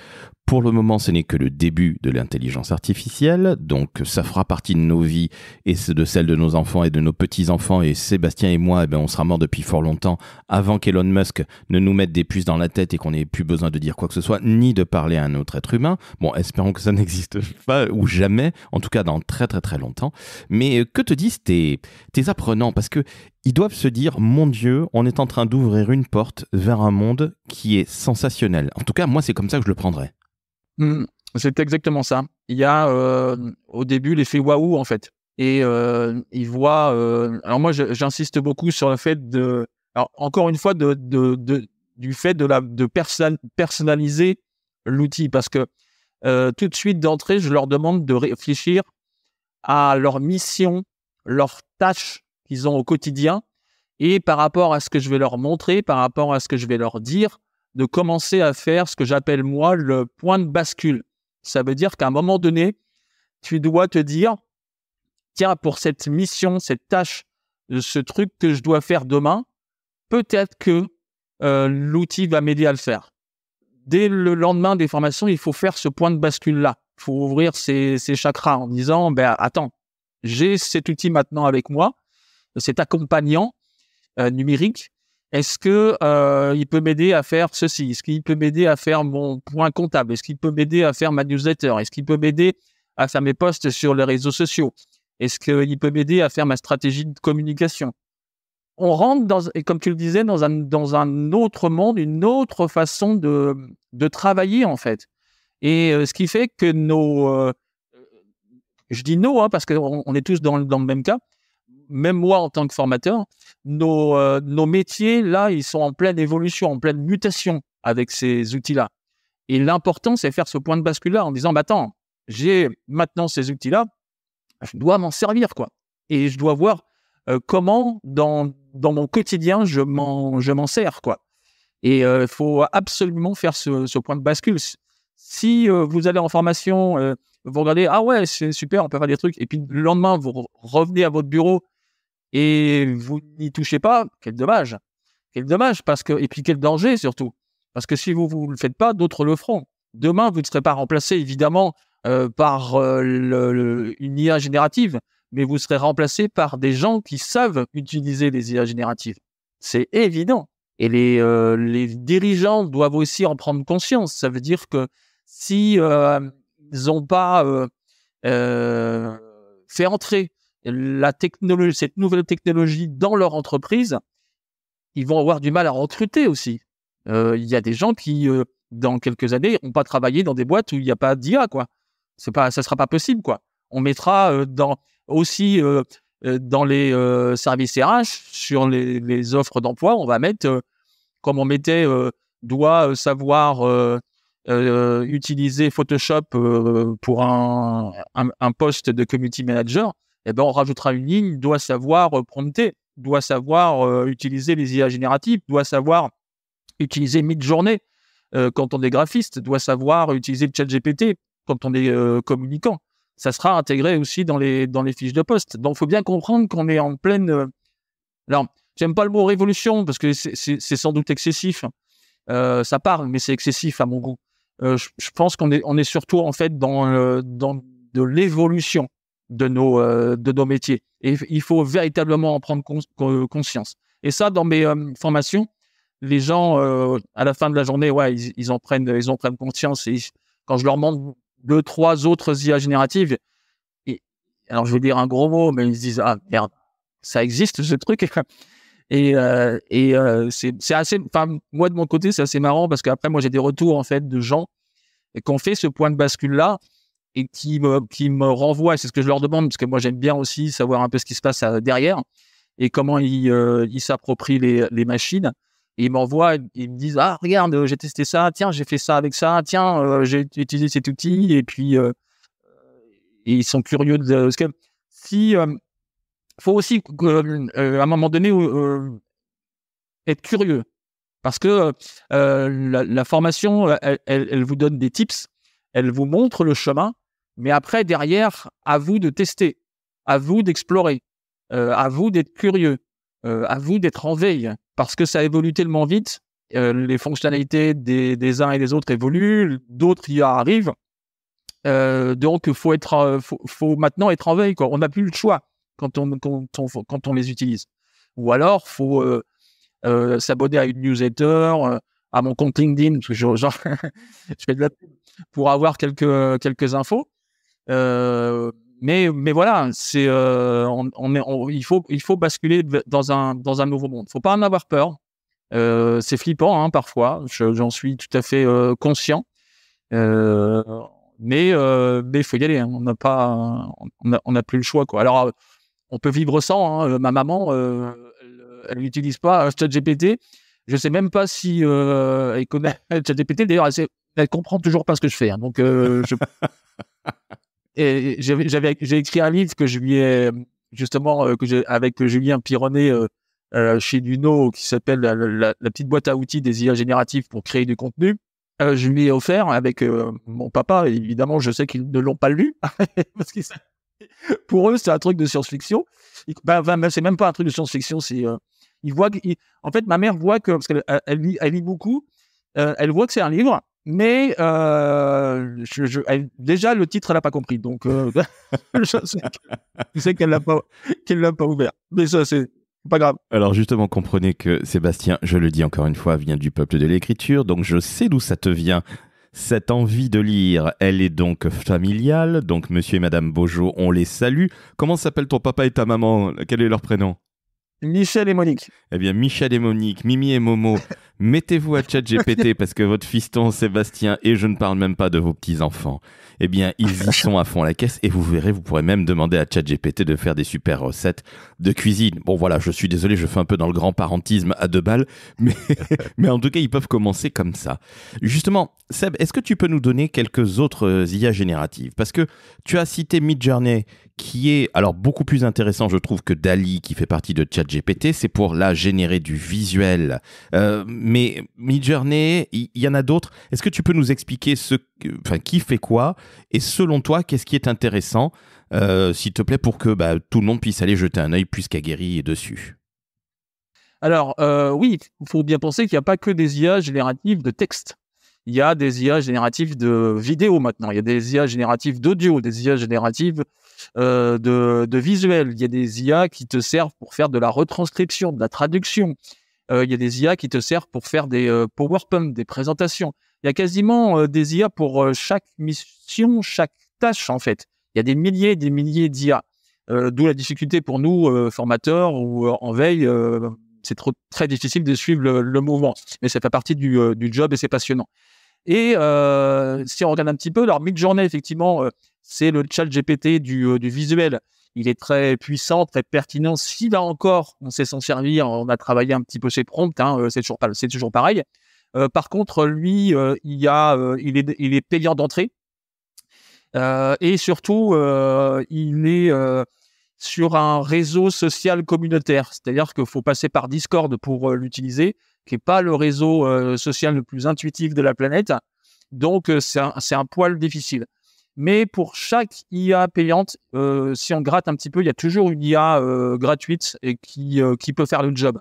pour le moment, ce n'est que le début de l'intelligence artificielle. Donc, ça fera partie de nos vies et de celles de nos enfants et de nos petits-enfants. Et Sébastien et moi, on sera morts depuis fort longtemps avant qu'Elon Musk ne nous mette des puces dans la tête et qu'on n'ait plus besoin de dire quoi que ce soit, ni de parler à un autre être humain. Bon, espérons que ça n'existe pas ou jamais, en tout cas dans très très très longtemps. Mais que te disent tes apprenants? Parce que ils doivent se dire, mon Dieu, on est en train d'ouvrir une porte vers un monde qui est sensationnel. En tout cas, moi, c'est comme ça que je le prendrais. C'est exactement ça. Il y a au début l'effet waouh en fait, et ils voient. Alors moi, j'insiste beaucoup sur le fait alors encore une fois, du fait de personnaliser l'outil, parce que tout de suite d'entrée, je leur demande de réfléchir à leur mission, leurs tâches qu'ils ont au quotidien, et par rapport à ce que je vais leur montrer, par rapport à ce que je vais leur dire, de commencer à faire ce que j'appelle moi le point de bascule. Ça veut dire qu'à un moment donné, tu dois te dire, tiens, pour cette mission, cette tâche, ce truc que je dois faire demain, peut-être que l'outil va m'aider à le faire. Dès le lendemain des formations, il faut faire ce point de bascule-là. Il faut ouvrir ses chakras en disant, attends, j'ai cet outil maintenant avec moi, cet accompagnant numérique. Est-ce que il peut m'aider à faire ceci? Est-ce qu'il peut m'aider à faire mon point comptable? Est-ce qu'il peut m'aider à faire ma newsletter? Est-ce qu'il peut m'aider à faire mes posts sur les réseaux sociaux? Est-ce qu'il peut m'aider à faire ma stratégie de communication? On rentre et comme tu le disais, dans un autre monde, une autre façon de travailler en fait. Et ce qui fait que je dis nos, parce qu'on est tous dans le même cas. Même moi, en tant que formateur, nos métiers, là, ils sont en pleine évolution, en pleine mutation avec ces outils-là. Et l'important, c'est faire ce point de bascule-là en disant, attends, j'ai maintenant ces outils-là, je dois m'en servir, quoi. Et je dois voir comment, dans mon quotidien, je m'en sers, quoi. Et il faut absolument faire ce point de bascule. Si vous allez en formation, vous regardez, ah ouais, c'est super, on peut faire des trucs, et puis le lendemain, vous revenez à votre bureau et vous n'y touchez pas, quel dommage, et puis quel danger surtout, parce que si vous le faites pas, d'autres le feront. Demain, vous ne serez pas remplacé évidemment par une IA générative, mais vous serez remplacé par des gens qui savent utiliser les IA génératives. C'est évident. Et les dirigeants doivent aussi en prendre conscience. Ça veut dire que si ils n'ont pas fait entrer cette nouvelle technologie dans leur entreprise, ils vont avoir du mal à recruter aussi. Il y a des gens qui, dans quelques années, n'ont pas travaillé dans des boîtes où il n'y a pas d'IA, quoi. Ça sera pas possible, quoi. On mettra dans les services RH, sur les offres d'emploi, on va mettre, comme on mettait, doit savoir utiliser Photoshop pour un poste de community manager. On rajoutera une ligne, doit savoir prompter, doit savoir utiliser les IA génératives, doit savoir utiliser Midjourney quand on est graphiste, doit savoir utiliser le ChatGPT quand on est communicant. Ça sera intégré aussi dans les fiches de poste. Donc, il faut bien comprendre qu'on est en pleine... Alors, j'aime pas le mot révolution parce que c'est sans doute excessif. Ça parle, mais c'est excessif à mon goût. Je pense qu'on est surtout en fait dans de l'évolution de nos métiers. Et il faut véritablement en prendre conscience. Et ça, dans mes formations, les gens, à la fin de la journée, ouais, ils en prennent conscience. Et quand je leur montre 2-3 autres IA génératives, alors je vais dire un gros mot, mais ils se disent ah merde, ça existe ce truc. Et c'est assez. Enfin, moi de mon côté, c'est assez marrant parce qu'après, moi, j'ai des retours en fait de gens qui ont fait ce point de bascule là et qui me renvoient. C'est ce que je leur demande parce que moi, j'aime bien aussi savoir un peu ce qui se passe derrière et comment ils s'approprient les machines. Et ils m'envoient, ils me disent ah regarde, j'ai testé ça, tiens j'ai fait ça avec ça, tiens j'ai utilisé cet outil et puis et ils sont curieux de parce que si faut aussi à un moment donné être curieux parce que la formation elle vous donne des tips, elle vous montre le chemin, mais après derrière à vous de tester, à vous d'explorer, à vous d'être curieux, à vous d'être en veille parce que ça évolue tellement vite, les fonctionnalités des uns et des autres évoluent, d'autres y arrivent, donc faut maintenant être en veille quoi. On n'a plus le choix quand on les utilise, ou alors faut s'abonner à une newsletter, à mon compte LinkedIn parce que je fais de la pub pour avoir quelques infos. Mais voilà, c'est il faut basculer dans un nouveau monde. Faut pas en avoir peur. C'est flippant hein, parfois. J'en suis tout à fait conscient. Mais faut y aller. Hein. On n'a plus le choix quoi. Alors on peut vivre sans. Hein. Ma maman, elle n'utilise pas ChatGPT. Je sais même pas si elle connaît ChatGPT. D'ailleurs, elle comprend toujours pas ce que je fais. Hein. Donc et j'ai écrit un livre que je lui ai justement avec Julien Pironnet chez Duno qui s'appelle la petite boîte à outils des IA génératives pour créer du contenu. Je lui ai offert avec mon papa. Et évidemment, je sais qu'ils ne l'ont pas lu parce que pour eux, c'est un truc de science-fiction. C'est même pas un truc de science-fiction. C'est en fait, ma mère voit que parce qu'elle lit beaucoup. Elle voit que c'est un livre. Mais déjà le titre elle a pas compris donc je sais qu'elle l'a pas ouvert, mais ça c'est pas grave. Alors justement, comprenez que Sébastien, je le dis encore une fois, vient du peuple de l'écriture, donc je sais d'où ça te vient. Cette envie de lire, elle est donc familiale, donc monsieur et madame Beaujeau, on les salue. Comment s'appellent ton papa et ta maman? Quel est leur prénom? Michel et Monique. Eh bien, Michel et Monique, Mimi et Momo, mettez-vous à ChatGPT parce que votre fiston Sébastien, et je ne parle même pas de vos petits-enfants, eh bien, ils y sont à fond la caisse et vous verrez, vous pourrez même demander à ChatGPT de faire des super recettes de cuisine. Bon, voilà, je suis désolé, je fais un peu dans le grand parentisme à 2 balles, mais en tout cas, ils peuvent commencer comme ça. Justement, Seb, est-ce que tu peux nous donner quelques autres IA génératives? Parce que tu as cité Midjourney, qui est alors beaucoup plus intéressant, je trouve, que DALL-E, qui fait partie de ChatGPT. C'est pour là générer du visuel. Mais Midjourney, il y en a d'autres. Est-ce que tu peux nous expliquer qui fait quoi? Et selon toi, qu'est-ce qui est intéressant, s'il te plaît, pour que tout le monde puisse aller jeter un œil plus qu'aguerri dessus? Alors, oui, il faut bien penser qu'il n'y a pas que des IA génératives de texte. Il y a des IA génératives de vidéo maintenant. Il y a des IA génératives d'audio, des IA génératives de visuel. Il y a des IA qui te servent pour faire de la retranscription, de la traduction. Il y a des IA qui te servent pour faire des PowerPoint, des présentations. Il y a quasiment des IA pour chaque mission, chaque tâche en fait. Il y a des milliers et des milliers d'IA. D'où la difficulté pour nous, formateurs ou en veille. C'est très difficile de suivre le mouvement. Mais ça fait partie du job et c'est passionnant. Et si on regarde un petit peu, alors Midjourney, effectivement, c'est le ChatGPT du visuel. Il est très puissant, très pertinent. Si là encore, on sait s'en servir, on a travaillé un petit peu chez Prompt, hein, c'est toujours pareil. Par contre, lui, il est payant d'entrée. Et surtout, il est sur un réseau social communautaire. C'est-à-dire qu'il faut passer par Discord pour l'utiliser, qui n'est pas le réseau social le plus intuitif de la planète. Donc, c'est un poil difficile. Mais pour chaque IA payante, si on gratte un petit peu, il y a toujours une IA gratuite et qui peut faire le job.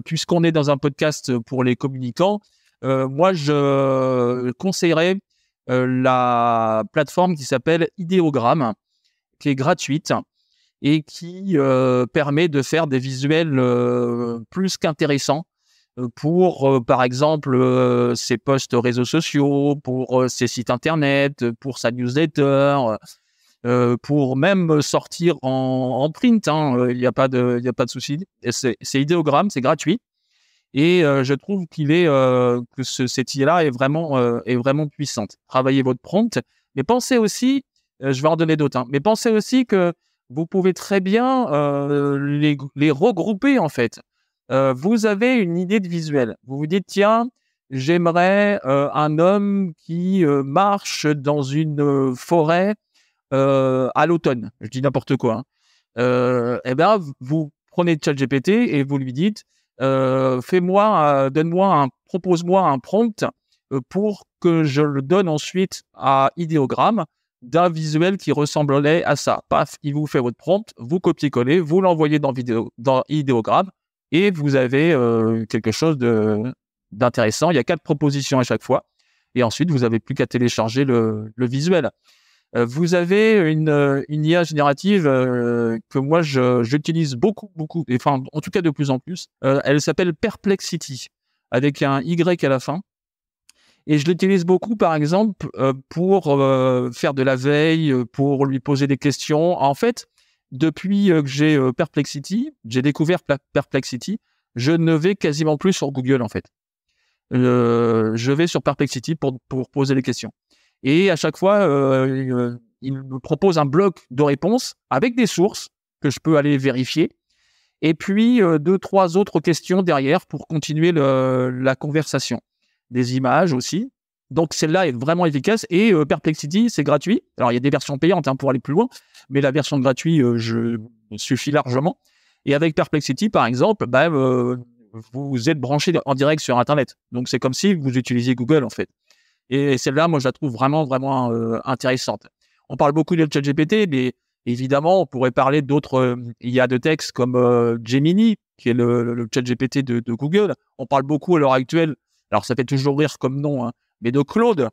Puisqu'on est dans un podcast pour les communicants, moi, je conseillerais la plateforme qui s'appelle Ideogram, qui est gratuite et qui permet de faire des visuels plus qu'intéressants pour, par exemple, ses posts réseaux sociaux, pour ses sites internet, pour sa newsletter, pour même sortir en print. Il n'y a pas de souci. C'est Ideogram, c'est gratuit. Et je trouve que cette IA-là est vraiment puissante. Travaillez votre prompt, mais pensez aussi, je vais en donner d'autres, mais pensez aussi que vous pouvez très bien les regrouper en fait. Vous avez une idée de visuel. Vous vous dites, tiens, j'aimerais un homme qui marche dans une forêt à l'automne. Je dis n'importe quoi. Eh bien, vous prenez ChatGPT et vous lui dites, propose-moi un prompt pour que je le donne ensuite à Ideogram d'un visuel qui ressemblerait à ça. Paf, il vous fait votre prompt, vous copiez-collez, vous l'envoyez dans Ideogram et vous avez quelque chose d'intéressant. Il y a 4 propositions à chaque fois et ensuite vous n'avez plus qu'à télécharger le visuel. Vous avez une IA générative que moi j'utilise beaucoup, enfin en tout cas de plus en plus. Elle s'appelle Perplexity avec un Y à la fin. Et je l'utilise beaucoup, par exemple, pour faire de la veille, pour lui poser des questions. En fait, depuis que j'ai Perplexity, j'ai découvert Perplexity, je ne vais quasiment plus sur Google, en fait. Je vais sur Perplexity pour poser les questions. Et à chaque fois, il me propose un bloc de réponses avec des sources que je peux aller vérifier. Et puis, 2-3 autres questions derrière pour continuer la conversation. Des images aussi. Donc, celle-là est vraiment efficace. Et Perplexity, c'est gratuit. Alors, il y a des versions payantes pour aller plus loin. Mais la version gratuite suffit largement. Et avec Perplexity, par exemple, vous êtes branché en direct sur Internet. Donc, c'est comme si vous utilisiez Google, en fait. Et celle-là, moi, je la trouve vraiment intéressante. On parle beaucoup de ChatGPT, mais évidemment, on pourrait parler d'autres IA de texte comme Gemini, qui est le ChatGPT de Google. On parle beaucoup à l'heure actuelle, alors ça fait toujours rire comme nom, mais de Claude,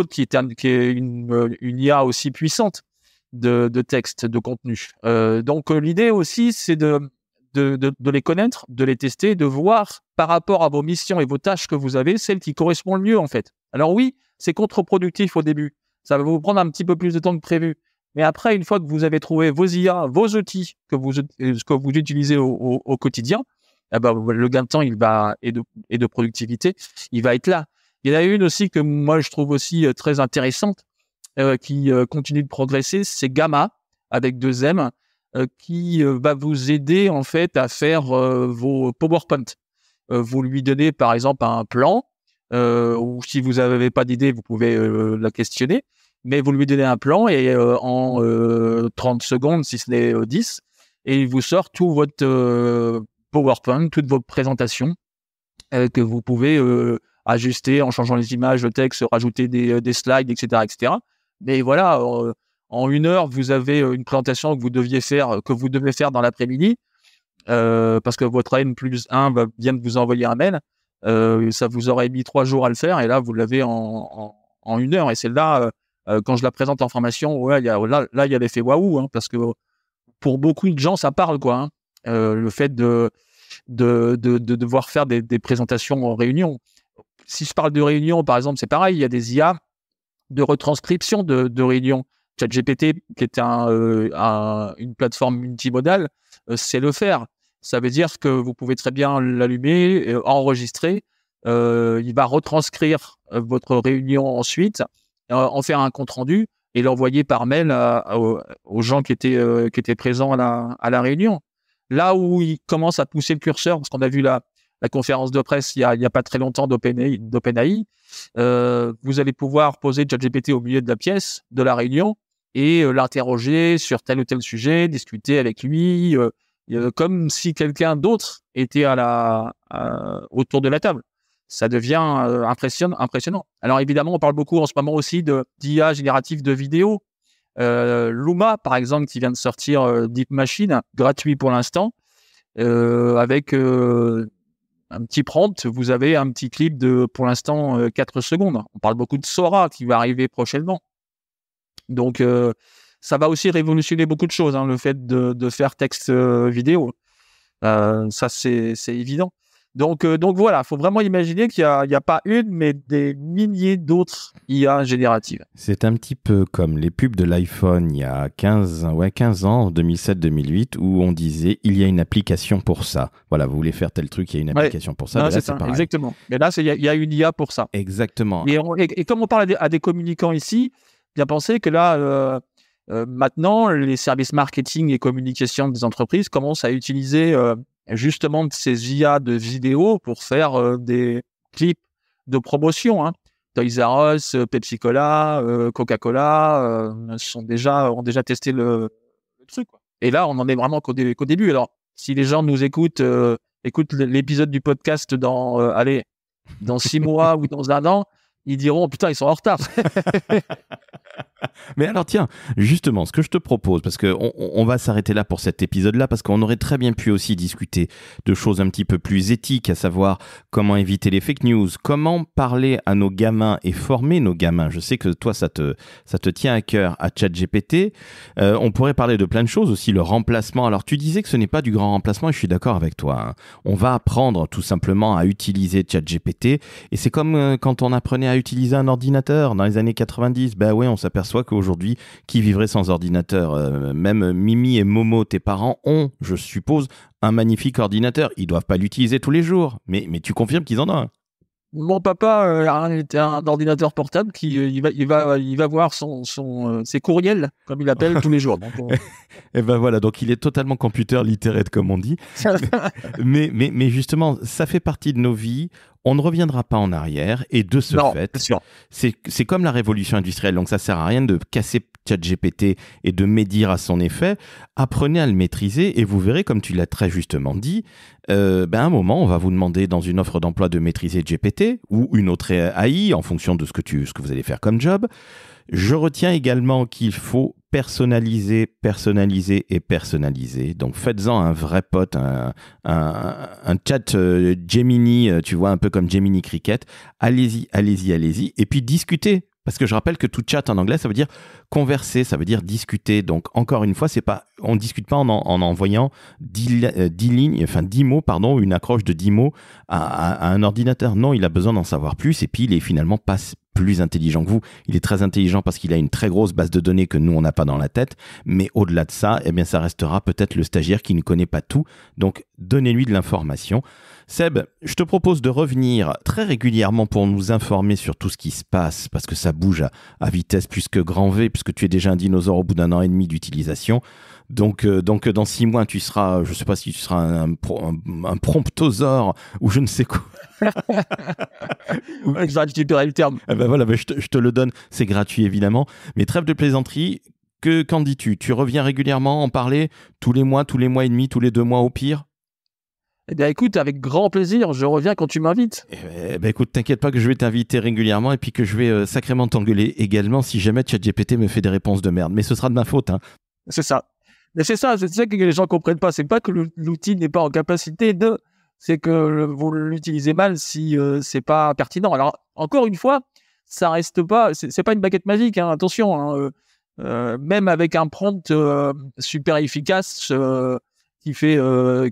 qui est une IA aussi puissante de texte, de contenu. Donc, l'idée aussi, c'est de les connaître, de les tester, de voir par rapport à vos missions et vos tâches que vous avez, celle qui correspond le mieux en fait. Alors oui, c'est contre-productif au début. Ça va vous prendre un petit peu plus de temps que prévu. Mais après, une fois que vous avez trouvé vos IA, vos outils que vous utilisez au quotidien, le gain de temps et de productivité, il va être là. Il y en a une aussi que moi je trouve aussi très intéressante, qui continue de progresser, c'est Gamma avec 2 M. Qui va vous aider en fait à faire vos PowerPoint. Vous lui donnez par exemple un plan, ou si vous n'avez pas d'idée, vous pouvez la questionner, mais vous lui donnez un plan et en 30 secondes, si ce n'est 10, et il vous sort tout votre PowerPoint, toute votre présentation que vous pouvez ajuster en changeant les images, le texte, rajouter des slides, etc., etc. Mais voilà, en 1 heure, vous avez une présentation que vous devez faire dans l'après-midi, parce que votre N+1 vient de vous envoyer un mail. Ça vous aurait mis 3 jours à le faire, et là, vous l'avez en 1 heure. Et c'est là, quand je la présente en formation, ouais, il y a l'effet waouh, parce que pour beaucoup de gens, ça parle, quoi. Le fait de devoir faire des présentations en réunion. Si je parle de réunion, par exemple, c'est pareil. Il y a des IA de retranscription de réunions. ChatGPT, qui est une plateforme multimodale, sait le faire. Ça veut dire que vous pouvez très bien l'allumer, enregistrer. Il va retranscrire votre réunion ensuite, en faire un compte-rendu et l'envoyer par mail aux gens qui étaient présents à la réunion. Là où il commence à pousser le curseur, parce qu'on a vu la conférence de presse il y a pas très longtemps d'OpenAI, vous allez pouvoir poser ChatGPT au milieu de la pièce, de la réunion, et l'interroger sur tel ou tel sujet, discuter avec lui, comme si quelqu'un d'autre était autour de la table. ça devient impressionnant. Alors évidemment, on parle beaucoup en ce moment aussi d'IA générative de vidéo. Luma, par exemple, qui vient de sortir Deep Machine, gratuit pour l'instant, avec un petit prompt, vous avez un petit clip de, pour l'instant, 4 secondes. On parle beaucoup de Sora qui va arriver prochainement. Donc, ça va aussi révolutionner beaucoup de choses, hein, le fait de faire texte vidéo. Ça, c'est évident. Donc voilà, il faut vraiment imaginer qu'il y a pas une, mais des milliers d'autres IA génératives. C'est un petit peu comme les pubs de l'iPhone il y a 15 ans, en 2007-2008, où on disait il y a une application pour ça. Voilà, vous voulez faire tel truc, il y a une application pour ça. Non, Là, c'est ça, exactement. Mais là, il y a une IA pour ça. Exactement. Et comme on parle à des communicants ici, bien penser que là, maintenant, les services marketing et communication des entreprises commencent à utiliser justement ces IA de vidéo pour faire des clips de promotion. Hein. Toys R Us, Pepsi Cola, Coca-Cola ont déjà testé le truc. Quoi. Et là, on en est vraiment qu'au début. Alors, si les gens nous écoutent l'épisode du podcast dans 6 mois ou dans 1 an, ils diront putain, ils sont en retard. Mais alors tiens, justement, ce que je te propose, parce qu'on va s'arrêter là pour cet épisode-là, parce qu'on aurait très bien pu aussi discuter de choses un petit peu plus éthiques, à savoir comment éviter les fake news, comment parler à nos gamins et former nos gamins. Je sais que toi, ça te tient à cœur à ChatGPT. On pourrait parler de plein de choses aussi, le remplacement. Alors tu disais que ce n'est pas du grand remplacement et je suis d'accord avec toi. Hein. On va apprendre tout simplement à utiliser ChatGPT et c'est comme quand on apprenait à utiliser un ordinateur dans les années 90. Ben ouais, on s'aperçoit qu'aujourd'hui, qui vivrait sans ordinateur? Même Mimi et Momo, tes parents, ont, je suppose, un magnifique ordinateur. Ils doivent pas l'utiliser tous les jours, mais tu confirmes qu'ils en ont un. Mon papa a un ordinateur portable qui il va voir ses courriels, comme il appelle, tous les jours. Donc, Et ben voilà, donc il est totalement computer literate, comme on dit. mais justement, ça fait partie de nos vies. On ne reviendra pas en arrière. Et de ce fait, c'est comme la révolution industrielle. Donc ça sert à rien de casser ChatGPT et de médire à son effet. Apprenez à le maîtriser et vous verrez, comme tu l'as très justement dit, à un moment, on va vous demander dans une offre d'emploi de maîtriser GPT ou une autre AI en fonction de ce que vous allez faire comme job. Je retiens également qu'il faut personnaliser. Donc, faites-en un vrai pote, un chat Gemini, tu vois, un peu comme Gemini Cricket. Allez-y. Et puis, discutez. Parce que je rappelle que tout chat en anglais, ça veut dire converser, ça veut dire discuter. Donc, encore une fois, on ne discute pas en envoyant 10 mots, une accroche de 10 mots à un ordinateur. Non, il a besoin d'en savoir plus et puis il est finalement pas plus intelligent que vous. Il est très intelligent parce qu'il a une très grosse base de données que nous, on n'a pas dans la tête. Mais au-delà de ça, eh bien, ça restera peut-être le stagiaire qui ne connaît pas tout. Donc, donnez-lui de l'information. Seb, je te propose de revenir très régulièrement pour nous informer sur tout ce qui se passe, parce que ça bouge à vitesse plus que grand V, puisque tu es déjà un dinosaure au bout d'1 an et demi d'utilisation. Donc dans 6 mois, tu seras, je ne sais pas si tu seras un promptosaure ou je ne sais quoi. Je vais récupérer le terme. Voilà, je te le donne, c'est gratuit évidemment. Mais trêve de plaisanterie, qu'en dis-tu? Tu reviens régulièrement en parler tous les mois et demi, tous les 2 mois au pire? Eh bien, écoute, avec grand plaisir, je reviens quand tu m'invites. Écoute, t'inquiète pas que je vais t'inviter régulièrement et puis que je vais sacrément t'engueuler également si jamais ChatGPT me fait des réponses de merde. Mais ce sera de ma faute. Hein. C'est ça. Mais c'est ça que les gens comprennent pas. C'est pas que l'outil n'est pas en capacité c'est que vous l'utilisez mal si c'est pas pertinent. Alors, encore une fois, ça reste pas, c'est pas une baguette magique, hein, attention. Hein, même avec un prompt super efficace, qui fait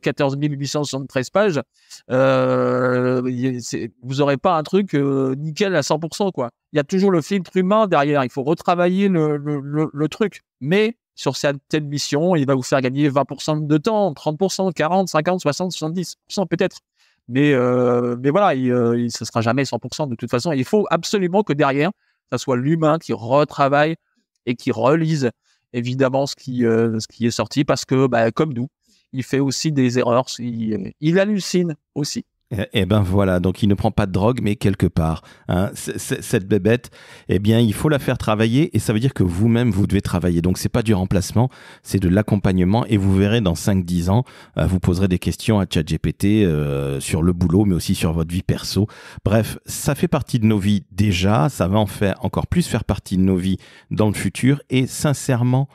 14 873 pages, vous n'aurez pas un truc nickel à 100%, quoi. Il y a toujours le filtre humain derrière. Il faut retravailler le truc. Mais sur certaines missions, il va vous faire gagner 20% de temps, 30%, 40, 50, 60, 70% peut-être. Mais voilà, il ne sera jamais 100% de toute façon. Il faut absolument que derrière, ça soit l'humain qui retravaille et qui relise évidemment ce qui est sorti, parce que comme nous, il fait aussi des erreurs, il hallucine aussi. Eh ben voilà, donc il ne prend pas de drogue, mais quelque part, hein, cette bébête, eh bien, il faut la faire travailler et ça veut dire que vous-même, vous devez travailler. Donc, c'est pas du remplacement, c'est de l'accompagnement et vous verrez dans 5-10 ans, vous poserez des questions à ChatGPT sur le boulot, mais aussi sur votre vie perso. Bref, ça fait partie de nos vies déjà, ça va en faire encore plus faire partie de nos vies dans le futur et sincèrement,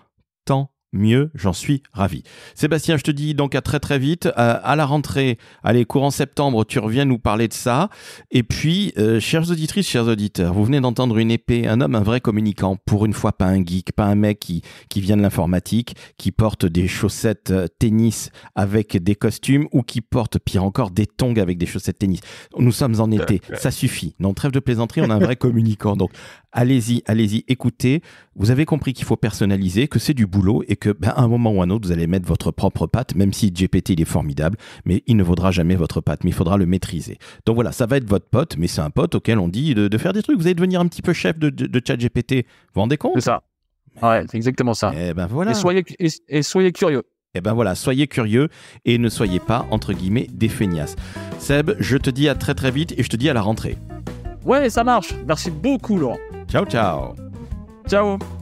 tant mieux, j'en suis ravi. Sébastien, je te dis donc à très très vite. À la rentrée, allez, courant septembre, tu reviens nous parler de ça. Et puis, chères auditrices, chers auditeurs, vous venez d'entendre une épée, un homme, un vrai communicant. Pour une fois, pas un geek, pas un mec qui vient de l'informatique, qui porte des chaussettes tennis avec des costumes ou qui porte, pire encore, des tongs avec des chaussettes tennis. Nous sommes en été, ça suffit. Non, trêve de plaisanterie, on a un vrai communicant. Donc, allez-y, écoutez. Vous avez compris qu'il faut personnaliser, que c'est du boulot et que, à un moment ou un autre, vous allez mettre votre propre patte, même si GPT, il est formidable, mais il ne vaudra jamais votre patte, mais il faudra le maîtriser. Donc voilà, ça va être votre pote, mais c'est un pote auquel on dit de faire des trucs. Vous allez devenir un petit peu chef de ChatGPT. Vous vous rendez compte ? C'est ça. Ouais, c'est exactement ça. Eh ben voilà. Et soyez curieux. Eh ben voilà, soyez curieux et ne soyez pas, entre guillemets, des feignasses. Seb, je te dis à très très vite et je te dis à la rentrée. Ouais, ça marche. Merci beaucoup, Laurent. Ciao, ciao. Ciao.